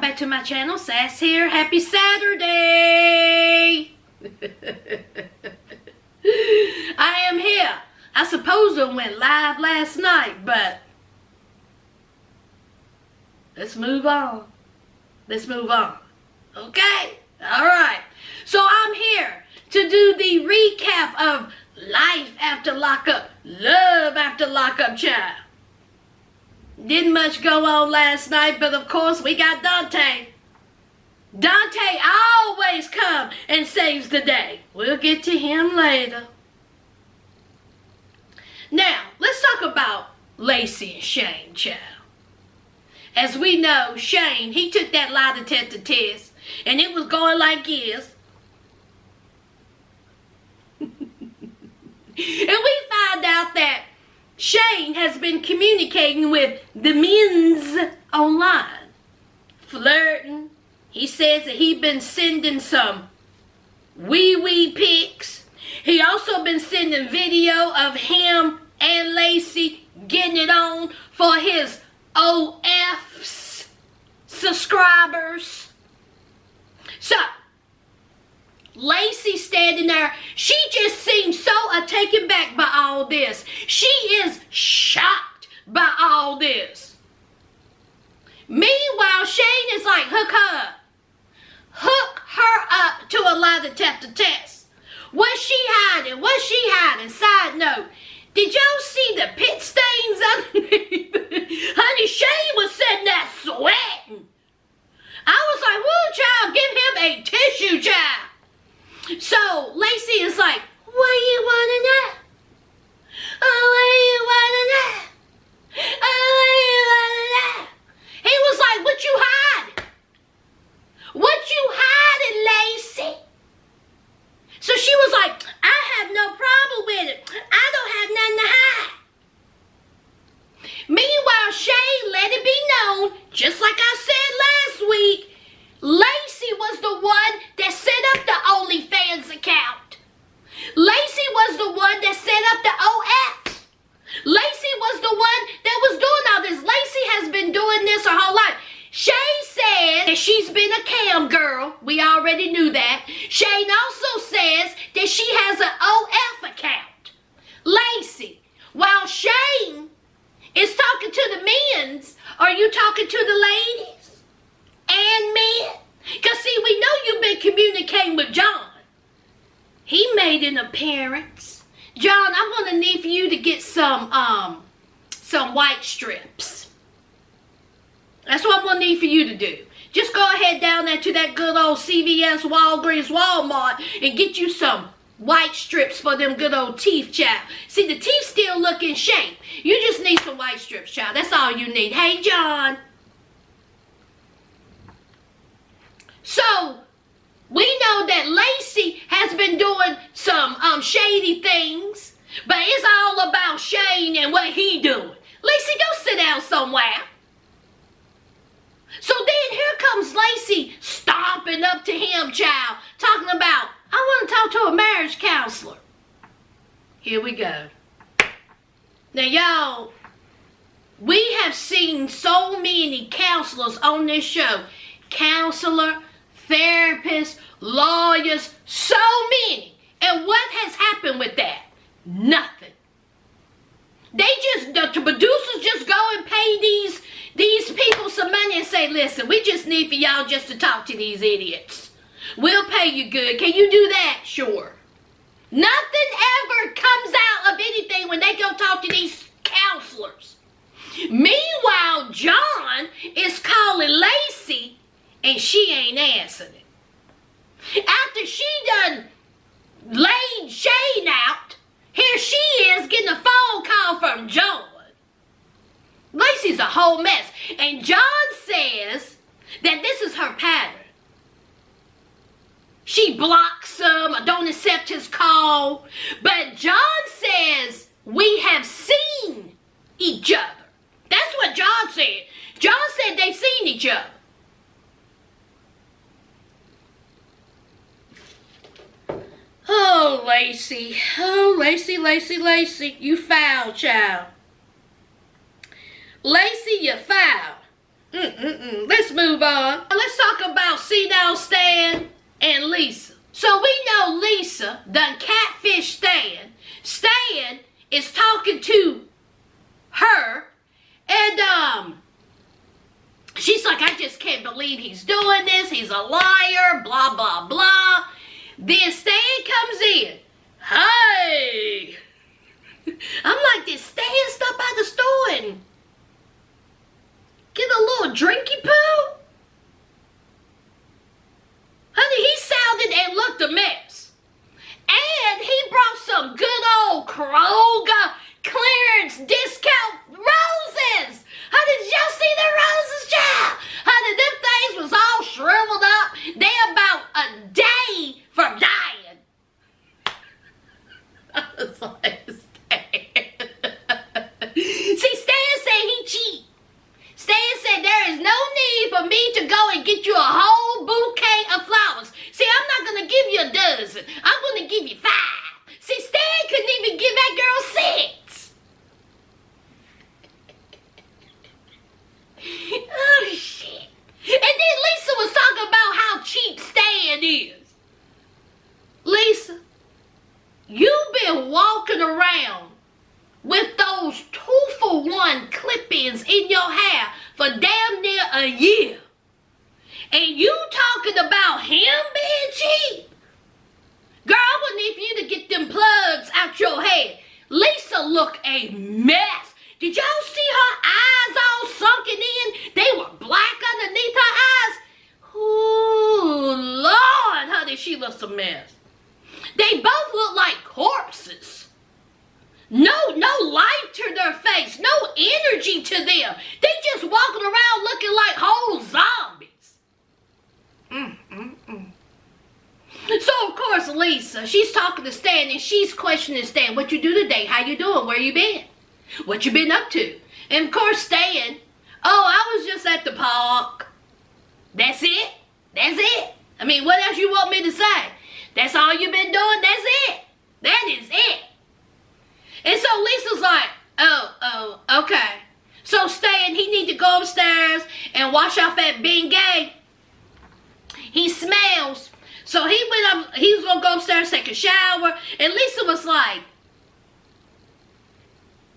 back to my channel. Sass here. Happy Saturday. I am here. I suppose it went live last night, but let's move on. Let's move on. Okay? Alright. So I'm here to do the recap of life after lockup. Love after lockup, child. Didn't much go on last night, but of course we got Dante. Dante always comes and saves the day. We'll get to him later. Now, let's talk about Lacy and Shane, child. As we know, Shane, he took that lie detector test, and it was going like this. And we find out that Shane has been communicating with the men's online, flirting. He says that he's been sending some wee pics. He also been sending video of him and Lacy getting it on for his OFs subscribers. So, Lacy standing there, she just seems so taken back by all this. She is shocked by all this. Meanwhile, Shane is like, hook her up to a lie detector test. What's she hiding? What's she hiding? Side note, did y'all see the pit stains underneath? Honey, Shane was sitting there sweating. I was like, woo, child, give him a tissue, child. So, Lacy is like, what you wanna know? Oh, what you wanna know? Oh, what you wanna know? He was like, what you hiding? What you hiding, Lacy? So she was like, I have no problem with it. I don't have nothing to hide. Meanwhile, Shane let it be known, just like I said last week, Lacy was the one that set up the OnlyFans account. Lacy was the one that set up the OF. Lacy was the one that was doing all this. Lacy has been doing this her whole life. Shane said that she's been a cam girl. We already knew that. Shane also says that she has an OF account. Lacy, while Shane is talking to the men's, are you talking to the ladies and men? Because see, we know you've been communicating with John. He made an appearance. John, I'm going to need for you to get some white strips. That's what I'm going to need for you to do. Just go ahead down there to that good old CVS, Walgreens, Walmart, and get you some white strips for them good old teeth, child. See, the teeth still look in shape. You just need some white strips, child. That's all you need. Hey, John. So, we know that Lacy has been doing some shady things, but it's all about Shane and what he doing. Lacy, go sit down somewhere. So then here comes Lacy stomping up to him, child, talking about, I want to talk to a marriage counselor. Here we go. Now, y'all, we have seen so many counselors on this show. Counselor, therapists, lawyers, so many. And what has happened with that? Nothing. The producers just go and pay these people some money and say, listen, we just need for y'all just to talk to these idiots. We'll pay you good. Can you do that? Sure. Nothing ever comes out of anything when they go talk to these counselors. Meanwhile, John is calling Lacy and she ain't answering it. After she done laid Shane out, here she is getting a phone call from John. Lacy's a whole mess. And John says that this is her pattern. She blocks him or don't accept his call. But John says we have seen each other. That's what John said. John said they've seen each other. Oh, Lacy. Oh, Lacy. You foul, child. Lacy, you foul. Let's move on. senile Stan and Lisa. So we know Lisa done catfish Stan. Stan is talking to her, and she's like, I just can't believe he's doing this. He's a liar, blah, blah, blah. Then Stan comes in. Hey! I'm like, did Stan stop by the store and get a little drinky poo? Honey, he sounded and looked a mess. And he brought some good old Kroger clearance discount roses. Honey, did y'all see the roses, child? Honey, them things was all shriveled up. They about a day from dying. I was like, Stan. See, Stan said he cheat. Stan said there is no need for me to go and get you a whole bouquet of flowers. See, I'm not going to give you a dozen. I'm going to give you 5. See, Stan couldn't even give that girl 6. Oh, shit. And then Lisa was talking about how cheap Stan is. Lisa, you've been walking around with those 2-for-1 clip-ins in your hair for damn near a year. And you talking about him being cheap? Girl, I wouldn't need for you to get them plugs out your head. Lisa looked a mess. Did y'all see her eyes all sunken in? They were black underneath her eyes. Ooh, Lord, honey, she looks a mess. They both look like corpses. No life to their face. No energy to them. They just walking around looking like whole zombies. So, of course, Lisa, she's talking to Stan and she's questioning Stan. What you do today? How you doing? Where you been? What you been up to? And, of course, Stan, oh, I was just at the park. That's it? That's it? I mean, what else you want me to say? That's all you been doing? That's it? That is it. And so Lisa's like, oh, okay. So Stan, he need to go upstairs and wash off that Bengay. He smells. So he went up, he was going to go upstairs, take a shower. And Lisa was like,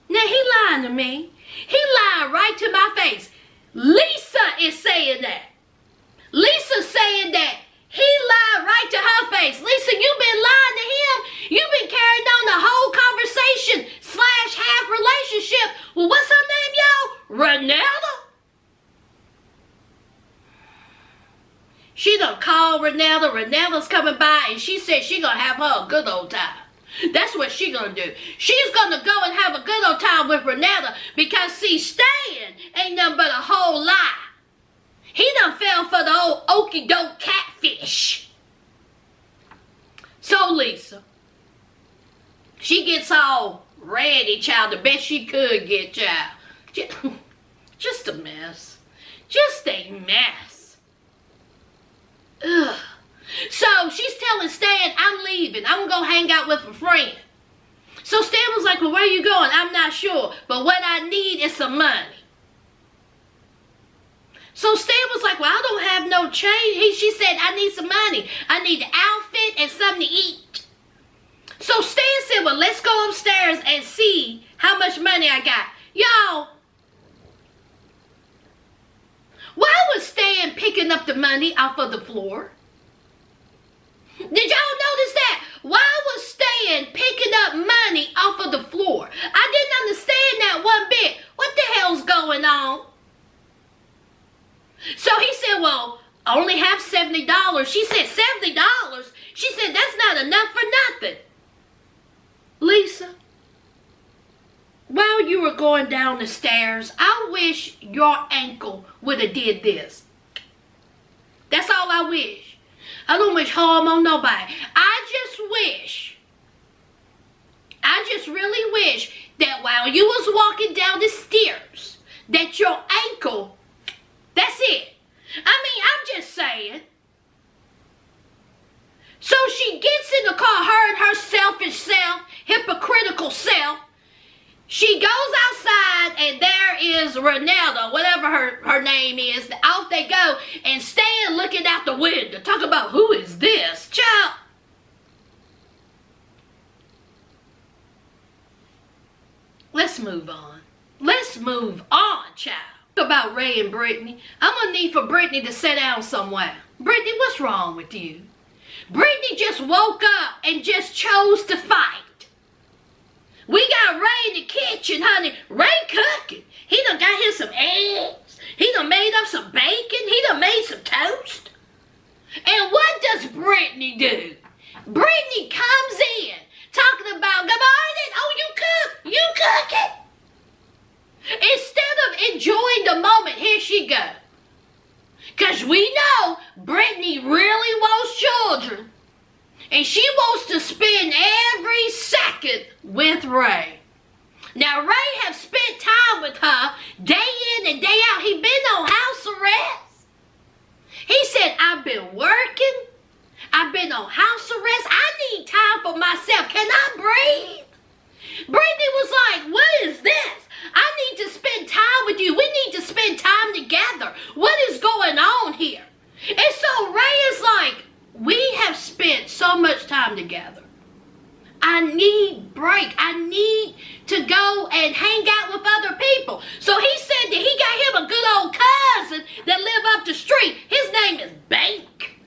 now he lying to me. He lying right to my face. Lisa is saying that. Lisa's saying that. He lied right to her face. Lisa, you've been lying to him. You've been carrying on the whole conversation / half relationship. Well, what's her name, y'all? Renata? She done called Renata. Renata's coming by and she said she gonna have her a good old time. That's what she gonna do. She's gonna go and have a good old time with Renata because, see, Stan ain't nothing but a whole lie. He done fell for the old okey-doke catfish. So Lisa, she gets all ready, child, the best she could get, child. Just a mess. Just a mess. Ugh. So she's telling Stan, I'm leaving. I'm going to go hang out with a friend. So Stan was like, well, where are you going? I'm not sure. But what I need is some money. So Stan was like, well, I don't have no change. She said, I need some money. I need an outfit and something to eat. So Stan said, well, let's go upstairs and see how much money I got. Y'all, why was Stan picking up the money off of the floor? Did y'all notice that? Why was Stan picking up money off of the floor? I didn't understand that one bit. What the hell's going on? So he said, well, I only have $70. She said, $70? She said, that's not enough for nothing. Lisa, while you were going down the stairs, I wish your ankle would have did this. That's all I wish. I don't wish harm on nobody. I just really wish that while you was walking down the stairs, that your ankle, that's it. I mean, I'm just saying. So she gets in the car, her and her selfish self, hypocritical self, She goes outside, and there is Ronaldo, whatever her name is. Off they go and stand looking out the window. Talk about who is this? Child. Let's move on. Let's move on, child. Talk about Ray and Brittany. I'm going to need for Brittany to sit down somewhere. Brittany, what's wrong with you? Brittany just woke up and just chose to fight. We got Ray in the kitchen, honey. Ray cooking. He done got him some eggs. He done made up some bacon. He done made some toast. And what does Brittany do? Brittany comes in talking about, good morning. Oh, you cook. You cooking. Instead of enjoying the moment, here she goes. Because we know Brittany really wants children. And she wants to spend every second with Ray. Now, Ray have spent time with her day in and day out. He been on house arrest. He said, I've been working. I've been on house arrest. I need time for myself. Can I breathe? Brittany was like, what is this? I need to spend time with you. We need to spend time together. What is going on here? And so Ray is like, we have spent so much time together. I need break. I need to go and hang out with other people. So he said that he got him a good old cousin that live up the street. His name is Bank.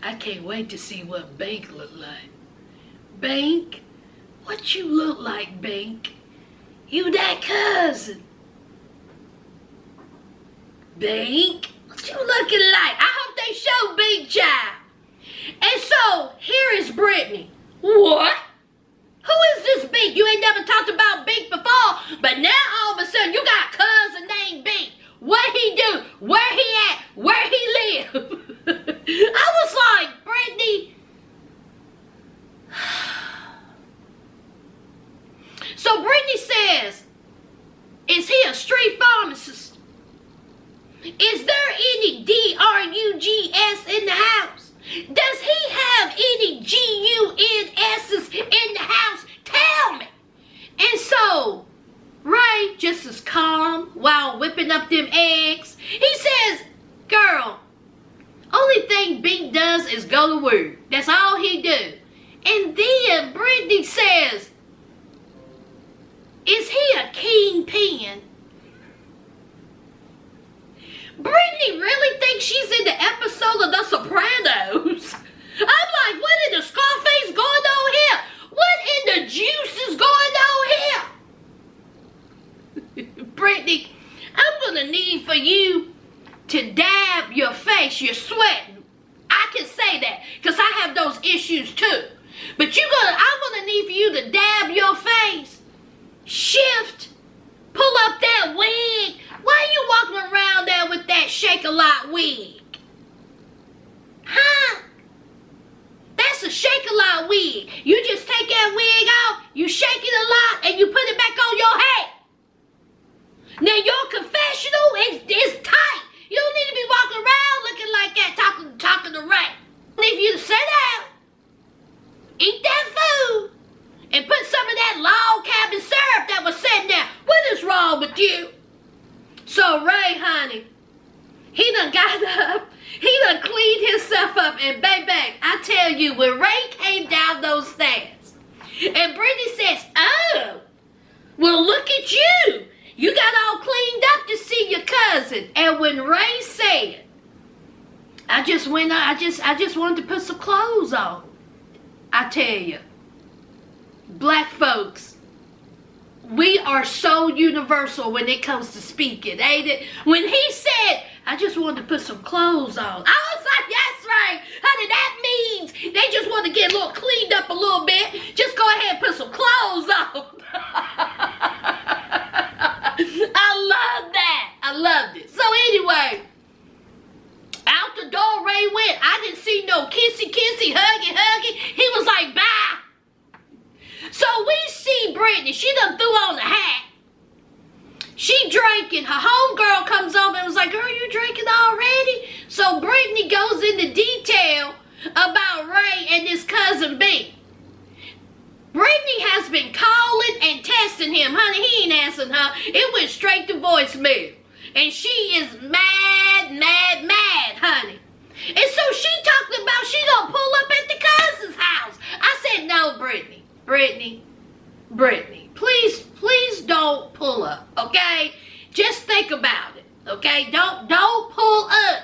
I can't wait to see what Bank look like. Bank, what you look like, Bank? You that cousin. Bank, what you looking like? I hope they show Big Child. And so, here is Brittany. What? Who is this Big? You ain't never talked about Big before, but now all of a sudden you got a cousin named Big. What he do? Where he at? Where he live? I was like, Brittany. So Brittany says, is he a street pharmacist? Is there any D-R-U-G-S in the house? Does he have any G-U-N-S's in the house? Tell me. And so, Ray just as calm while whipping up them eggs. He says, girl, only thing Big does is go to work. That's all he do. And then Brittany says, is he a kingpin? Brittany really thinks she's in the episode of The Sopranos. I'm like, what in the Scarface going on here? What in the juice is going on here? Brittany, I'm going to need for you to dab your face. You're sweating. I can say that because I have those issues too. But I'm going to need for you to dab your face. Shift. Pull up that wig. Why are you walking around there with that Shake-A-Lot wig? Huh? That's a Shake-A-Lot wig. You just take that wig off, you shake it a lot, and you put it back on your head. Now your confessional is tight. You don't need to be walking around looking like that, talking to Ray. I need you to sit down, eat that food, and put some of that log cabin syrup that was sitting there. What is wrong with you? So Ray, honey, he done got up. He done cleaned himself up. And baby, I tell you, when Ray came down those stairs, and Brittany says, oh, well, look at you. You got all cleaned up to see your cousin. And when Ray said, I just wanted to put some clothes on. I tell you, black folks, we are so universal when it comes to speaking, ain't it? When he said, I just wanted to put some clothes on, I was like, that's right, honey, that means they just want to get a little cleaned up a little bit. Just go ahead and put some clothes on. I love that. I loved it. So anyway, out the door Ray went. I didn't see no kissy, huggy. He was like, bye. So we see Brittany. She done threw on the hat. She drinking. Her homegirl comes over and was like, girl, you drinking already? So Brittany goes into detail about Ray and his cousin B. Brittany has been calling and testing him. Honey, he ain't answering her. It went straight to voicemail. And she is mad, mad, mad, honey. And so she talking about she gonna pull up at the cousin's house. I said, no, Brittany. Brittany, please don't pull up, okay? Just think about it, okay? Don't pull up.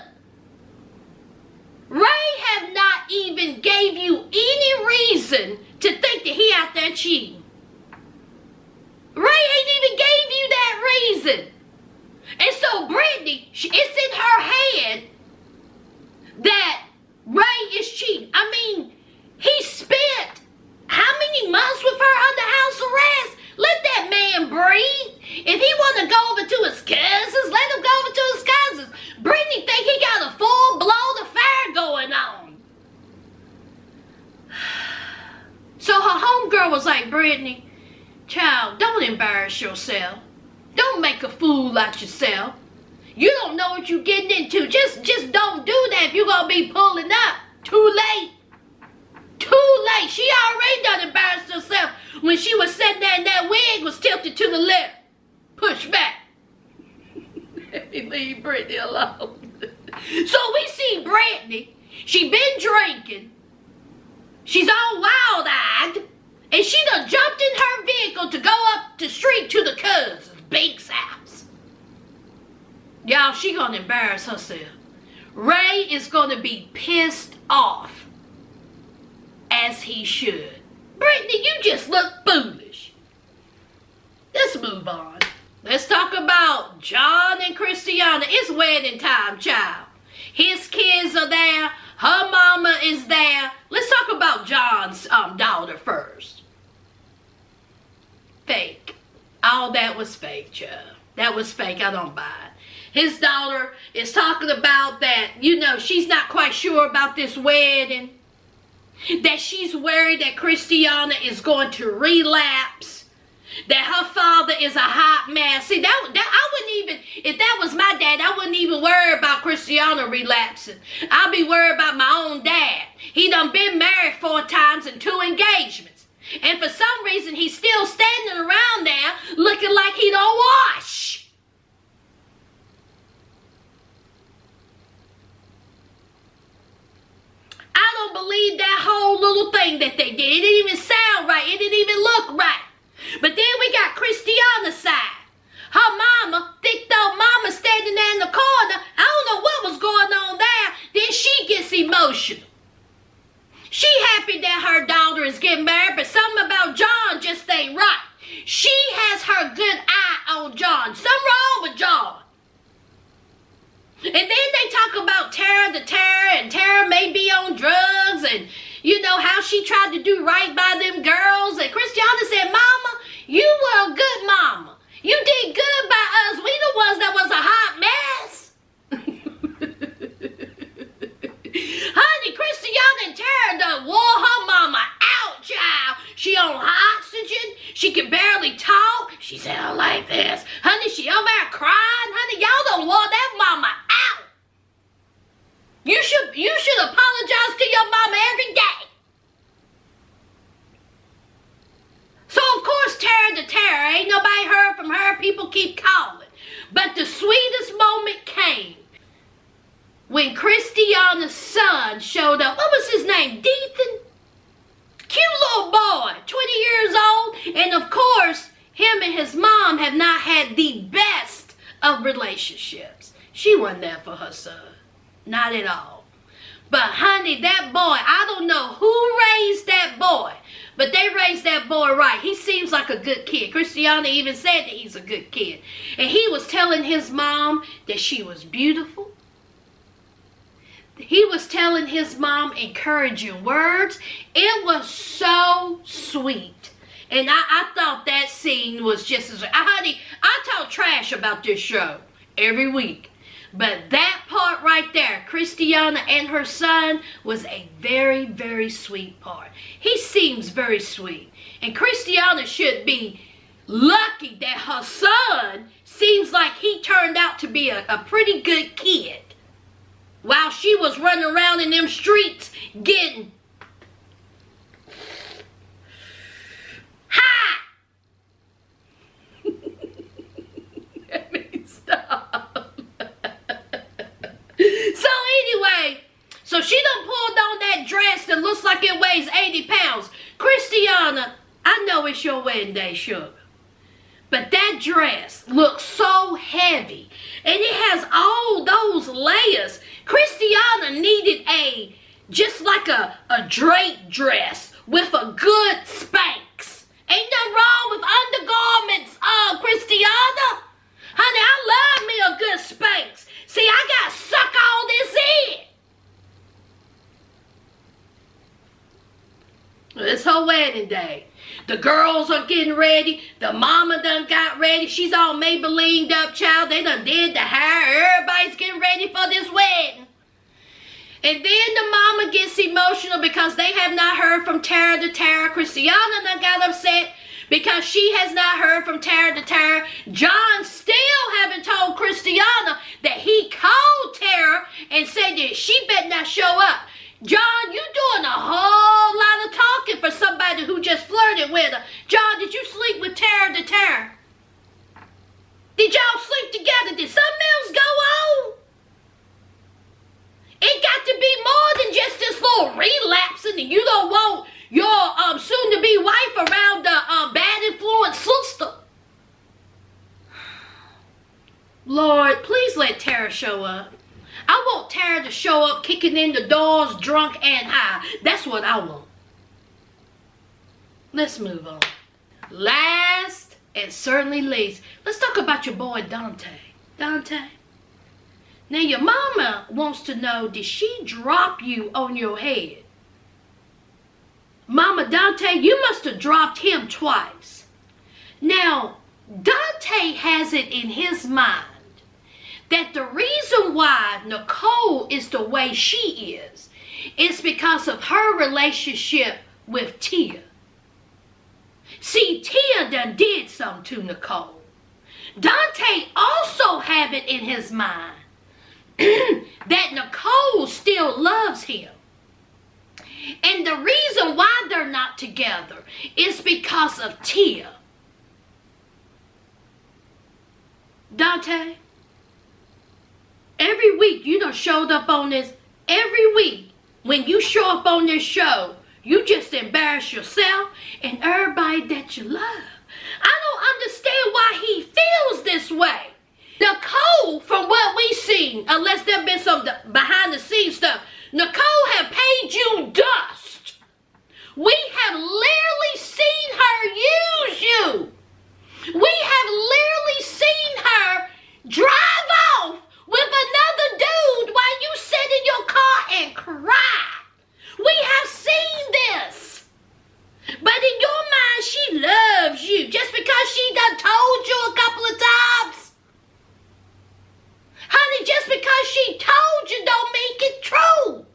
Ray have not even gave you any reason to think that he out there cheating. Ray ain't even gave you that reason. And so Brittany, it's in her head that Ray is cheating. I mean, he spent how many months with her under house arrest? Let that man breathe. If he want to go over to his cousins, let him go over to his cousins. Brittany think he got a full-blown affair going on. So her homegirl was like, Brittany, child, don't embarrass yourself. Don't make a fool out yourself. You don't know what you're getting into. Just don't do that if you're going to be pulling up. Too late. Too late. She already done embarrassed herself when she was sitting there and that wig was tilted to the left. Push back. Let me leave Brittany alone. So we see Brittany. She been drinking. She's all wild-eyed. And she done jumped in her vehicle to go up the street to the cousin's Bink's house. Y'all, she gonna embarrass herself. Ray is gonna be pissed off. As he should. Brittany, you just look foolish. Let's move on. Let's talk about John and Christiana. It's wedding time, child. His kids are there. Her mama is there. Let's talk about John's daughter first. Fake. All that was fake, child. That was fake. I don't buy it. His daughter is talking about that, she's not quite sure about this wedding. That she's worried that Christiana is going to relapse. That her father is a hot mess. See, I wouldn't even, if that was my dad, I wouldn't even worry about Christiana relapsing. I'd be worried about my own dad. He done been married 4 times and 2 engagements. And for some reason, he's still standing around there looking like he don't wash. I don't believe that whole little thing that they did. It didn't even sound right. It didn't even look right. But then we got Christiana's side. Her mama, thick old mama standing there in the corner. I don't know what was going on there. Then she gets emotional. She happy that her daughter is getting married, but something about John just ain't right. She has her good eye on John. Something wrong with John. And then they talk about Tara and Tara may be on drugs and, how she tried to do right by them girls. And Christiana said, Mama, you were a good mama. You did good by us. We the ones that was a hot mess. Honey, Christiana and Tara done wore her mama out, child. She on oxygen. She can barely talk. She sound like this. Honey, she over there crying. Honey, y'all done wore that mama out. You should apologize to your mama every day. So, of course, Tara, ain't nobody heard from her. People keep calling. But the sweetest moment came when Christiana's son showed up. What was his name? Dethan? Cute little boy, 20 years old. And, of course, him and his mom have not had the best of relationships. She wasn't there for her son. Not at all. But, honey, that boy, I don't know who raised that boy. But they raised that boy right. He seems like a good kid. Christiana even said that he's a good kid. And he was telling his mom that she was beautiful. He was telling his mom encouraging words. It was so sweet. And I thought that scene was just as... Honey, I talk trash about this show every week. But that part right there, Christiana and her son, was a very, very sweet part. He seems very sweet. And Christiana should be lucky that her son seems like he turned out to be a pretty good kid. While she was running around in them streets getting looks like it weighs 80 pounds. Christiana, I know it's your wedding day, sugar. But that dress looks so heavy. And it has all those layers. Christiana needed just like a drape dress with a good Spanx. Ain't nothing wrong with undergarments, Christiana. Honey, I love me a good Spanx. See, I got to suck all this in. It's her wedding day. The girls are getting ready. The mama done got ready. She's all Maybellined up, child. They done did the hair. Everybody's getting ready for this wedding. And then the mama gets emotional because they have not heard from Tara to Tara. Christiana done got upset because she has not heard from Tara to Tara. John still haven't told Christiana that he called Tara and said that she better not show up. John, you doing a whole lot of talking for somebody who just flirted with her. John, did you sleep with Tara to Tara? Did y'all sleep together? Did something else go on? It got to be more than just this little relapsing and you don't want your soon-to-be wife around the bad influence sister. Lord, please let Tara show up. I want Tara to show up kicking in the doors drunk and high. That's what I want. Let's move on. Last and certainly least, let's talk about your boy Dante. Dante. Now your mama wants to know, did she drop you on your head? Mama Dante, you must have dropped him twice. Now, Dante has it in his mind that the reason why Nicole is the way she is because of her relationship with Tia. See, Tia done did something to Nicole. Dante also have it in his mind that Nicole still loves him. And the reason why they're not together is because of Tia. Dante, every week you done showed up on this. Every week when you show up on this show, you just embarrass yourself and everybody that you love. I don't understand why he feels this way. Nicole, from what we seen, unless there been some behind the scenes stuff, Nicole have paid you dust. We have literally seen her use you. We have literally seen her drive off with another dude while you sit in your car and cry. We have seen this. But in your mind, she loves you just because she done told you a couple of times. Honey, just because she told you don't make it true.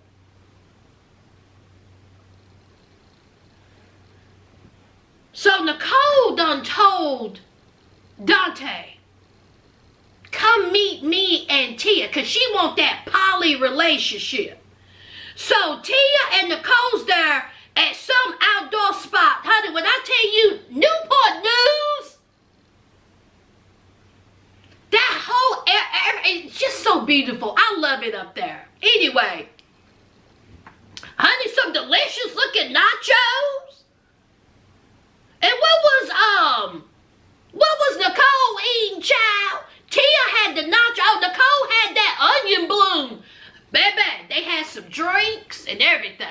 So Nicole done told Dante, come meet me and Tia, because she want that poly relationship. So Tia and Nicole's there at some outdoor spot. Honey, when I tell you Newport News, that whole it's just so beautiful. I love it up there. Anyway, honey, some delicious looking nachos. And what was Nicole eating, child? Tia had the nacho. Oh, Nicole had that onion bloom. Baby, they had some drinks and everything.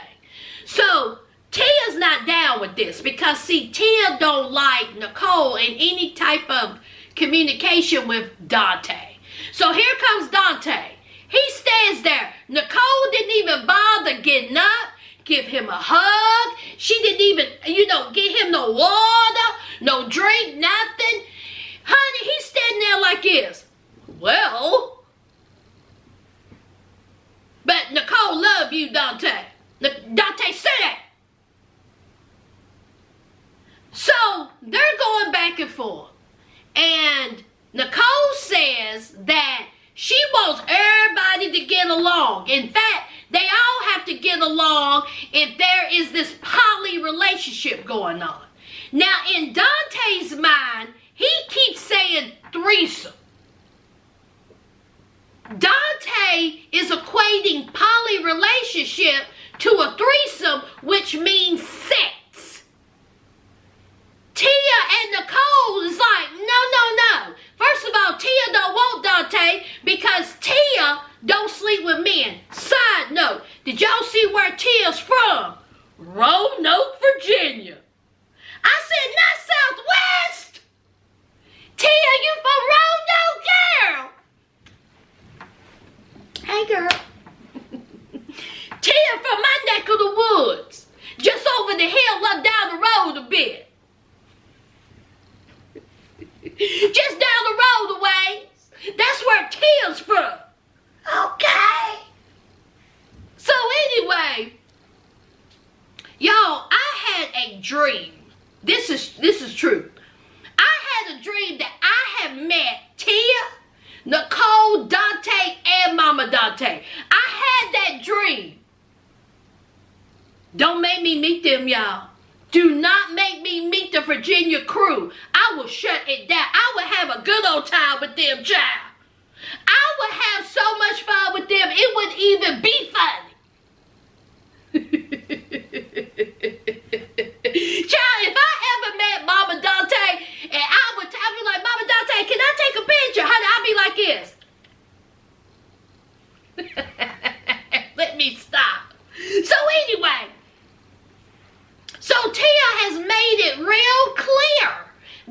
So Tia's not down with this because, see, Tia don't like Nicole in any type of communication with Dante. So here comes Dante. He stands there. Nicole didn't even bother getting up, give him a hug. She didn't even, get him no water, no drink, nothing. Honey, he's standing there like this. Well, but Nicole love you, Dante. Dante, say that. So they're going back and forth. And Nicole says that she wants everybody to get along. In fact, they all have to get along if there is this poly relationship going on. Now, in Dante's mind, he keeps saying threesome. Dante is equating poly relationship to a threesome, which means sex. Tia and Nicole is like, no. First of all, Tia don't want Dante because Tia don't sleep with men. Side note, did y'all see where Tia's from? Roanoke, Virginia. I said, not Southwest. Tia, you from Roanoke, girl? Hey, girl. Tia from my neck of the woods. Just over the hill, up down the road a bit. Just down the road a ways. That's where Tia's from. Okay. So anyway, y'all, I had a dream. This is true. I had a dream that I had met Tia, Nicole, Dante, and Mama Dante. I had that dream. Don't make me meet them, y'all. Do not make me meet the Virginia crew. I will shut it down. I will have a good old time with them, child. I would have so much fun with them, it wouldn't even be funny. Child, if I ever met Mama Dante, and I'd be like, Mama Dante, can I take a picture? Honey, I'd be like this. Let me stop. So anyway, so Tia has made it real clear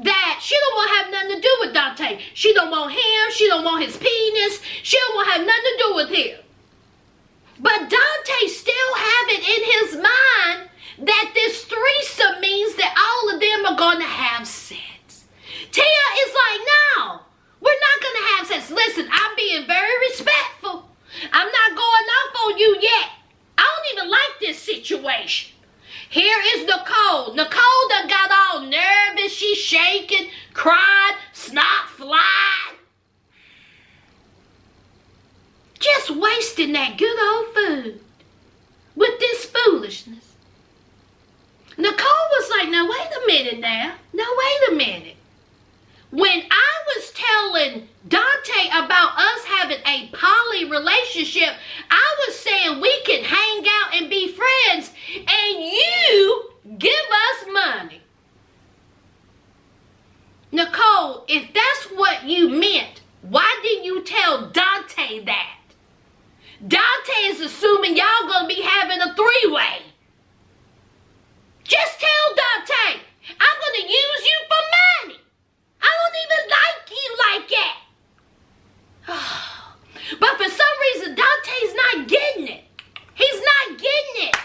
that she don't want to have nothing to do with Dante. She don't want him. She don't want his penis. She don't want to have nothing to do with him. But Dante still have it in his mind that this threesome means that all of them are going to have sex. Tia is like, no, we're not going to have sex. Listen, I'm being very respectful. I'm not going off on you yet. I don't even like this situation. Here is Nicole. Nicole done got all nervous. She's shaking, cried, snot flying. Just wasting that good old food with this foolishness. Nicole was like, now wait a minute now. Now wait a minute. When I was telling Dante about us having a poly relationship, I was saying we can hang out and be friends and you give us money. Nicole, if that's what you meant, why didn't you tell Dante that? Dante is assuming y'all gonna be having a three-way. Just tell Dante, I'm gonna use you for money. I don't even like you like that. But for some reason, Dante's not getting it. He's not getting it.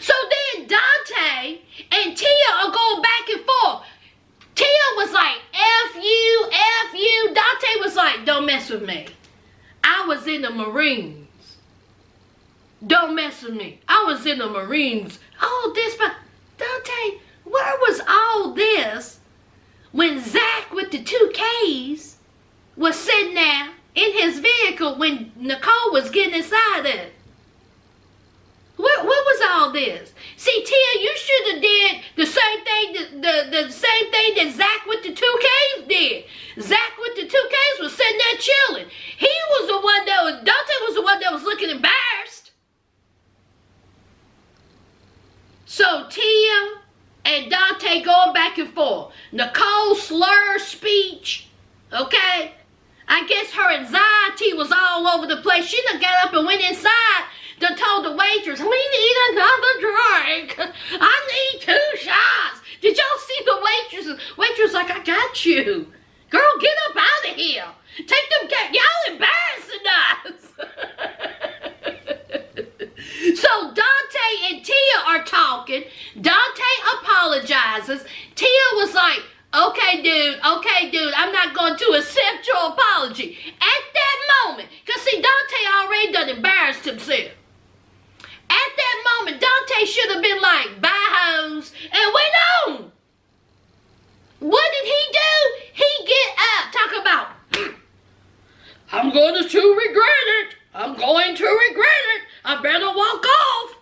So then Dante and Tia are going back and forth. Tia was like, F you, F you. Dante was like, don't mess with me. I was in the Marines. Don't mess with me. I was in the Marines. All this, but Dante, where was all this when Zach with the 2Ks was sitting there in his vehicle when Nicole was getting inside it? What was all this? See, Tia, you should have did the same thing the same thing that Zach with the 2Ks did. Zach with the 2Ks was sitting there chilling. He was the one that was, Dante was the one that was looking embarrassed. So Tia and Dante going back and forth. Nicole slur speech, okay? I guess her anxiety was all over the place. She done got up and went inside. Done told the waitress, we need another drink. I need 2 shots. Did y'all see the waitress? Waitress like, I got you. Girl, get up out of here. Take them, y'all embarrassing us. So Dante and Tia are talking. Dante apologizes. Tia was like, okay, dude, I'm not going to accept your apology. At that moment, because see, Dante already done embarrassed himself. At that moment, Dante should have been like, bye, hoes, and went on. What did he do? He get up, talk about, I'm going to regret it. I'm going to regret it. I better walk off.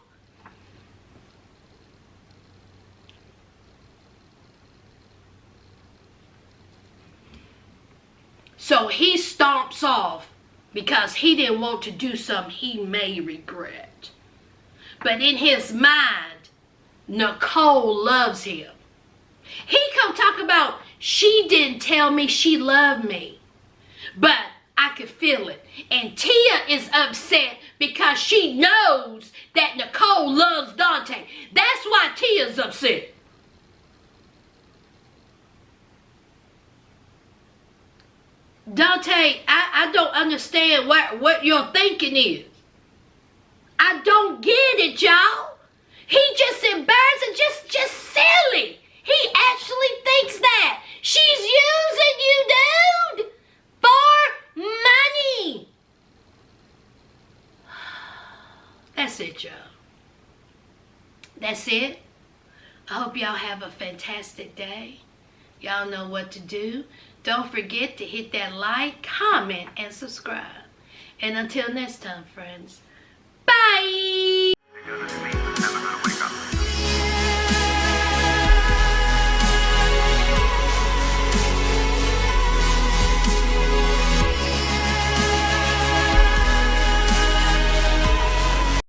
So he stomps off because he didn't want to do something he may regret. But in his mind, Nicole loves him. He come talk about, she didn't tell me she loved me, but I could feel it. And Tia is upset because she knows that Nicole loves Dante. That's why Tia's upset. Dante, I don't understand what your thinking is. I don't get it, y'all. He just embarrassed and just silly. He actually thinks that. She's using you, dude, for money. That's it, y'all. That's it. I hope y'all have a fantastic day. Y'all know what to do. Don't forget to hit that like, comment, and subscribe. And until next time, friends, bye!